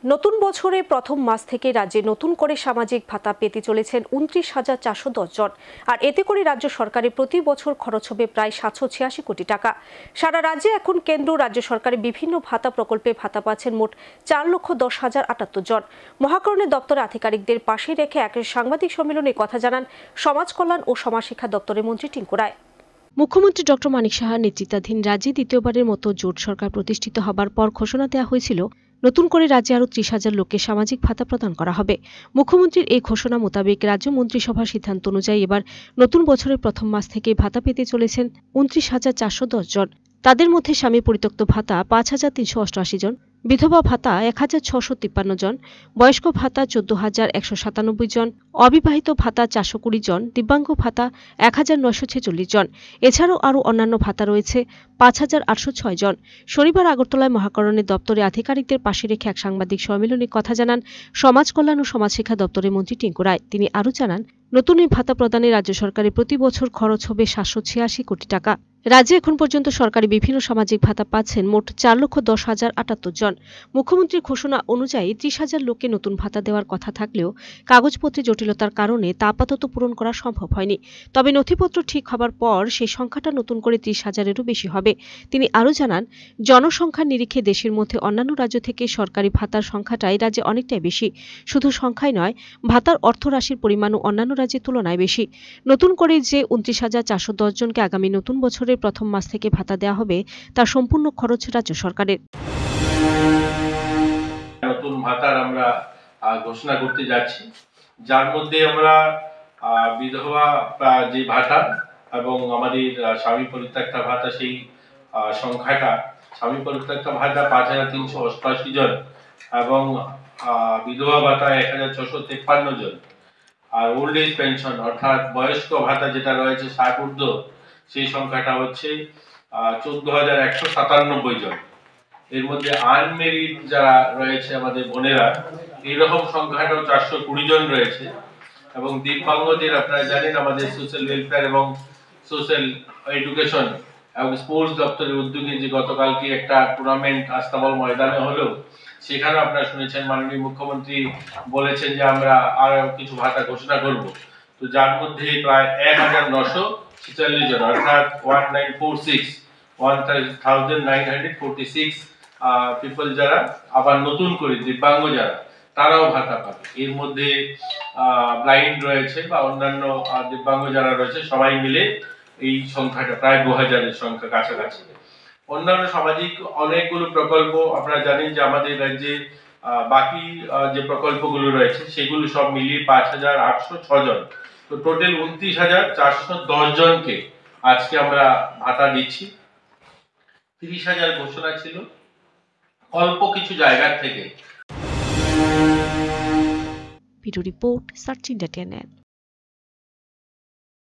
নতুন বছরে প্রথম মাস থেকে রাজ্যে নতুন করে সামাজিক ভাতা পেতে চলেছেন ২৯,৪১০ জন। আর এতে করে রাজ্য সরকারের প্রতি বছর খরচ হবে প্রায় ৭৮৬ কোটি টাকা। সারা রাজ্যে এখন কেন্দ্র রাজ্য সরকারের বিভিন্ন ভাতা প্রকল্পে ভাতা পাচ্ছেন মোট ৪,১০,০৭৮ জন। মহাকরণের দপ্তরের আধিকারিকদের পাশে রেখে এক সাংবাদিক সম্মেলনে কথা জানান সমাজ কল্যাণ ও সমাজশিক্ষা দপ্তরের মন্ত্রী টিঙ্কু রায়। মুখ্যমন্ত্রী ডক্টর মানিক সাহার নেতৃত্বাধীন রাজ্যে দ্বিতীয়বারের মতো জোট সরকার প্রতিষ্ঠিত হবার পর ঘোষণা দেওয়া হয়েছিল নতুন করে রাজ্যে আরও ৩০,০০০ লোককে সামাজিক ভাতা প্রদান করা হবে। মুখ্যমন্ত্রীর এই ঘোষণা মোতাবেক রাজ্য মন্ত্রিসভার সিদ্ধান্ত অনুযায়ী এবার নতুন বছরের প্রথম মাস থেকে ভাতা পেতে চলেছেন ২৯,৪১০ জন। তাদের মধ্যে স্বামী পরিত্যক্ত ভাতা ৫,৩৮৮ জন, বিধবা ভাতা ১,৬৫৩ জন, বয়স্ক ভাতা ১৪,১৯৭ জন, অবিবাহিত ভাতা ৪২০ জন, দিব্যাঙ্গ ভাতা ১,৯৪৬ জন। এছাড়াও আরও অন্যান্য ভাতা রয়েছে ৫,৮০৬ জন। শনিবার আগরতলায় মহাকরণের দপ্তরে আধিকারিকদের পাশে রেখে এক সাংবাদিক সম্মেলনে কথা জানান সমাজ কল্যাণ ও সমাজশিক্ষা দপ্তরের মন্ত্রী টিঙ্কু রায়। তিনি আরও জানান, নতুন এই ভাতা প্রদানে রাজ্য সরকারের প্রতি বছর খরচ হবে ৭৮৬ কোটি টাকা। রাজ্যে এখন পর্যন্ত সরকারি বিভিন্ন সামাজিক ভাতা পাচ্ছেন মোট ৪,১০,০৭৮ জন। মুখ্যমন্ত্রীর ঘোষণা অনুযায়ী ৩০,০০০ লোককে নতুন ভাতা দেওয়ার কথা থাকলেও কাগজপত্রে জটিলতার কারণে তা আপাতত পূরণ করা সম্ভব হয়নি। তবে নথিপত্র ঠিক হবার পর সেই সংখ্যাটা নতুন করে ৩০,০০০-এরও বেশি হবে। তিনি আরও জানান, জনসংখ্যার নিরিখে দেশের মধ্যে অন্যান্য রাজ্য থেকে সরকারি ভাতার সংখ্যাটাই রাজ্যে অনেকটাই বেশি। শুধু সংখ্যাই নয়, ভাতার অর্থরাশির পরিমাণও অন্যান্য রাজ্যের তুলনায় বেশি। নতুন করে যে ২৯,৪১০ জনকে আগামী নতুন বছরের প্রথম মাস থেকে ভাতা দেওয়া হবে তার সম্পূর্ণ খরচ রাজ্য সরকারের। নতুন ভাতার আমরা ঘোষণা করতে যাচ্ছি, যার মধ্যে আমরা বিধবা যে ভাতা এবং আমাদের স্বামী পরিত্যক্তা ভাতা, সেই সংখ্যাটা, স্বামী পরিত্যক্তা ভাতা ৫,৩৮৮ জন এবং বিধবা ভাতা ১,৬৫৩ জন। আর ওল্ড এজ পেনশন অর্থাৎ বয়স্ক ভাতা যেটা রয়েছে ৬০ ঊর্ধ্ব, সেই সংখ্যাটা হচ্ছে ১৪,১৯৭ জন। এর মধ্যে আনমেরিড যারা রয়েছে আমাদের বোনেরা, এইরকম সংখ্যাটাও ৪২০ জন রয়েছে। এবং দিব্যাঙ্গদের আপনারা জানেন আমাদের সোশ্যাল ওয়েলফেয়ার এবং সোশ্যাল এডুকেশন এবং স্পোর্টস দপ্তরের উদ্যোগে যে গতকালকে একটা টুর্নামেন্ট আস্তাবল ময়দানে হলো, সেখানে আপনারা শুনেছেন মাননীয় মুখ্যমন্ত্রী বলেছেন যে আমরা আরো কিছু ভাতা ঘোষণা করব। তো যার মধ্যে প্রায় ১,৯৪৬ জন অর্থাৎ 1946 পিপল যারা আবার নতুন করে দিব্যাঙ্গ যারা, তারাও ভাতা পাবে। এর মধ্যে ব্লাইন্ড রয়েছে বা অন্যান্য দিব্যাঙ্গ যারা রয়েছে, সবাই মিলে এই সংখ্যাটা প্রায় ২,০০০-এর সংখ্যা কাছাকাছি। অন্যান্য সামাজিক অনেকগুলো প্রকল্প আপনারা জানেন যে আমাদের রাজ্যে বাকি যে প্রকল্পগুলো রয়েছে সেগুলো সব মিলিয়ে ৫,৮০৬ জন। তো টোটাল ২৯,৪১০ জনকে আজকে আমরা ভাতা দিচ্ছি। ৩০,০০০ ঘোষণা ছিল অল্প কিছু জায়গা থেকে। Video report, search India.